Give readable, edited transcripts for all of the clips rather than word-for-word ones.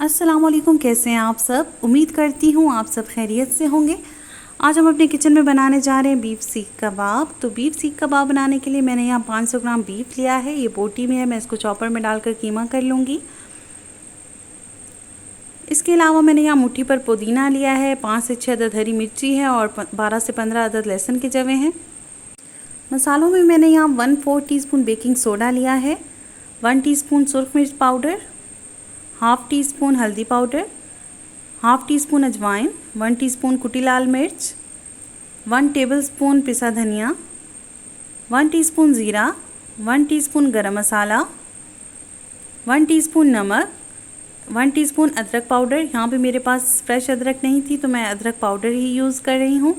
अस्सलाम वालेकुम। कैसे हैं आप सब? उम्मीद करती हूँ आप सब खैरियत से होंगे। आज हम अपने किचन में बनाने जा रहे हैं बीफ सीख कबाब। तो बीफ सीख कबाब बनाने के लिए मैंने यहाँ 500 ग्राम बीफ लिया है। ये बोटी में है, मैं इसको चॉपर में डालकर कीमा कर लूँगी। इसके अलावा मैंने यहाँ मुट्ठी पर पुदीना लिया है, 5 से 6 अदद हरी मिर्ची है और 12 से 15 अदद लहसुन के जवे हैं। मसालों में मैंने यहाँ 1/4 टीस्पून बेकिंग सोडा लिया है, 1 टीस्पून सुरख मिर्च पाउडर, हाफ़ टी स्पून हल्दी पाउडर, हाफ़ टी स्पून अजवाइन, 1 टीस्पून कुटी लाल मिर्च, 1 टेबलस्पून पिसा धनिया, 1 टीस्पून ज़ीरा, 1 टीस्पून गरम मसाला, 1 टीस्पून नमक, 1 टीस्पून अदरक पाउडर। यहाँ पे मेरे पास फ्रेश अदरक नहीं थी तो मैं अदरक पाउडर ही यूज़ कर रही हूँ।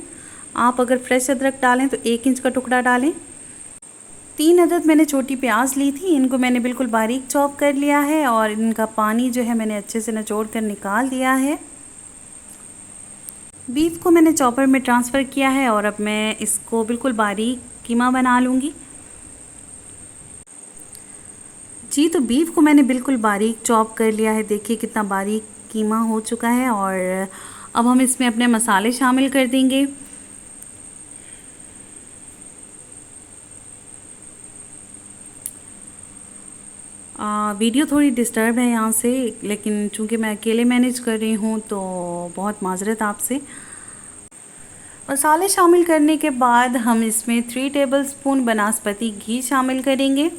आप अगर फ्रेश अदरक डालें तो 1 इंच का टुकड़ा डालें। 3 अदद मैंने छोटी प्याज ली थी, इनको मैंने बिल्कुल बारीक चॉप कर लिया है और इनका पानी जो है मैंने अच्छे से निचोड़ कर निकाल दिया है। बीफ को मैंने चॉपर में ट्रांसफ़र किया है और अब मैं इसको बिल्कुल बारीक कीमा बना लूँगी। जी, तो बीफ को मैंने बिल्कुल बारीक चॉप कर लिया है। देखिए कितना बारीक कीमा हो चुका है। और अब हम इसमें अपने मसाले शामिल कर देंगे। वीडियो थोड़ी डिस्टर्ब है यहाँ से, लेकिन चूँकि मैं अकेले मैनेज कर रही हूँ तो बहुत माजरत आपसे। मसाले शामिल करने के बाद हम इसमें 3 टेबलस्पून बनास्पति घी शामिल करेंगे।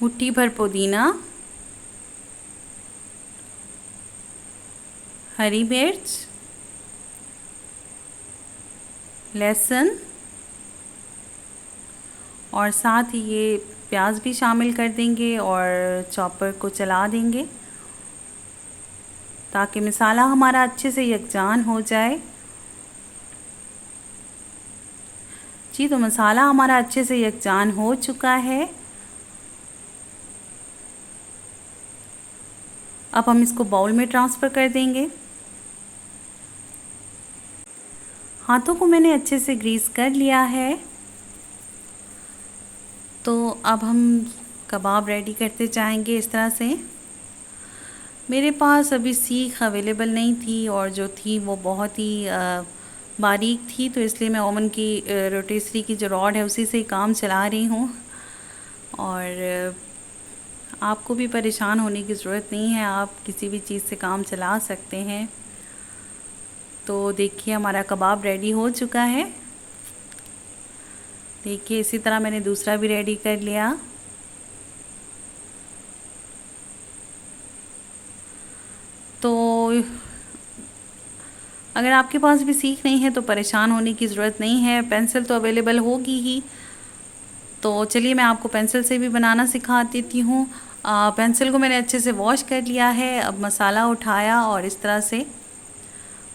मुट्ठी भर पुदीना, हरी मिर्च, लहसुन और साथ ही ये प्याज भी शामिल कर देंगे और चॉपर को चला देंगे ताकि मसाला हमारा अच्छे से यकजान हो जाए। जी, तो मसाला हमारा अच्छे से यकजान हो चुका है। अब हम इसको बाउल में ट्रांसफ़र कर देंगे। हाथों को मैंने अच्छे से ग्रीस कर लिया है। तो अब हम कबाब रेडी करते जाएंगे इस तरह से। मेरे पास अभी सीख अवेलेबल नहीं थी और जो थी वो बहुत ही बारीक थी, तो इसलिए मैं ओवन की रोटेसरी की जो रॉड है उसी से ही काम चला रही हूँ। और आपको भी परेशान होने की ज़रूरत नहीं है, आप किसी भी चीज़ से काम चला सकते हैं। तो देखिए हमारा कबाब रेडी हो चुका है। देखिए इसी तरह मैंने दूसरा भी रेडी कर लिया। तो अगर आपके पास भी सीख नहीं है तो परेशान होने की ज़रूरत नहीं है, पेंसिल तो अवेलेबल होगी ही। तो चलिए मैं आपको पेंसिल से भी बनाना सिखा देती हूँ। पेंसिल को मैंने अच्छे से वॉश कर लिया है। अब मसाला उठाया और इस तरह से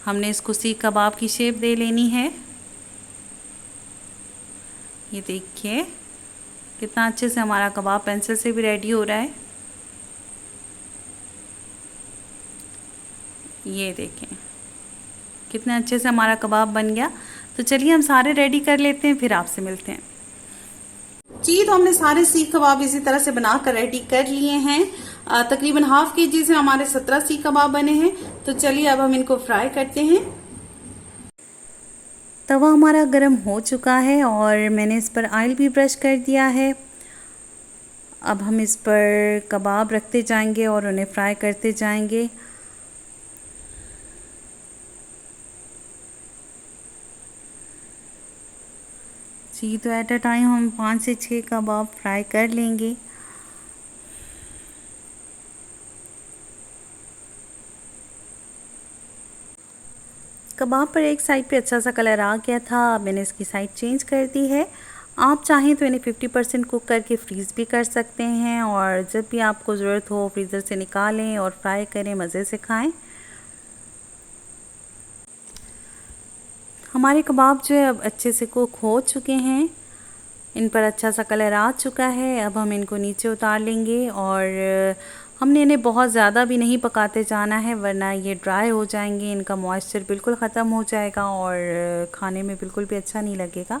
हमने इसको सीख कबाब की शेप दे लेनी है। ये देखिए कितना अच्छे से हमारा कबाब पेंसिल से भी रेडी हो रहा है। ये देखें कितने अच्छे से हमारा कबाब बन गया। तो चलिए हम सारे रेडी कर लेते हैं, फिर आपसे मिलते हैं। जी, तो हमने सारे सीख कबाब इसी तरह से बनाकर रेडी कर लिए हैं। तकरीबन ½ kg से हमारे 17 सीख कबाब बने हैं। तो चलिए अब हम इनको फ्राई करते हैं। तवा हमारा गर्म हो चुका है और मैंने इस पर ऑयल भी ब्रश कर दिया है। अब हम इस पर कबाब रखते जाएंगे और उन्हें फ्राई करते जाएंगे। जी, तो एट अ टाइम हम 5 से 6 कबाब फ्राई कर लेंगे। कबाब पर एक साइड पे अच्छा सा कलर आ गया था, मैंने इसकी साइड चेंज कर दी है। आप चाहें तो इन्हें 50% कुक करके फ्रीज़ भी कर सकते हैं और जब भी आपको ज़रूरत हो फ्रीज़र से निकालें और फ्राई करें, मज़े से खाएं। हमारे कबाब जो है अब अच्छे से कुक हो चुके हैं, इन पर अच्छा सा कलर आ चुका है। अब हम इनको नीचे उतार लेंगे और हमने इन्हें बहुत ज़्यादा भी नहीं पकाते जाना है, वरना ये ड्राई हो जाएंगे, इनका मॉइस्चर बिल्कुल ख़त्म हो जाएगा और खाने में बिल्कुल भी अच्छा नहीं लगेगा।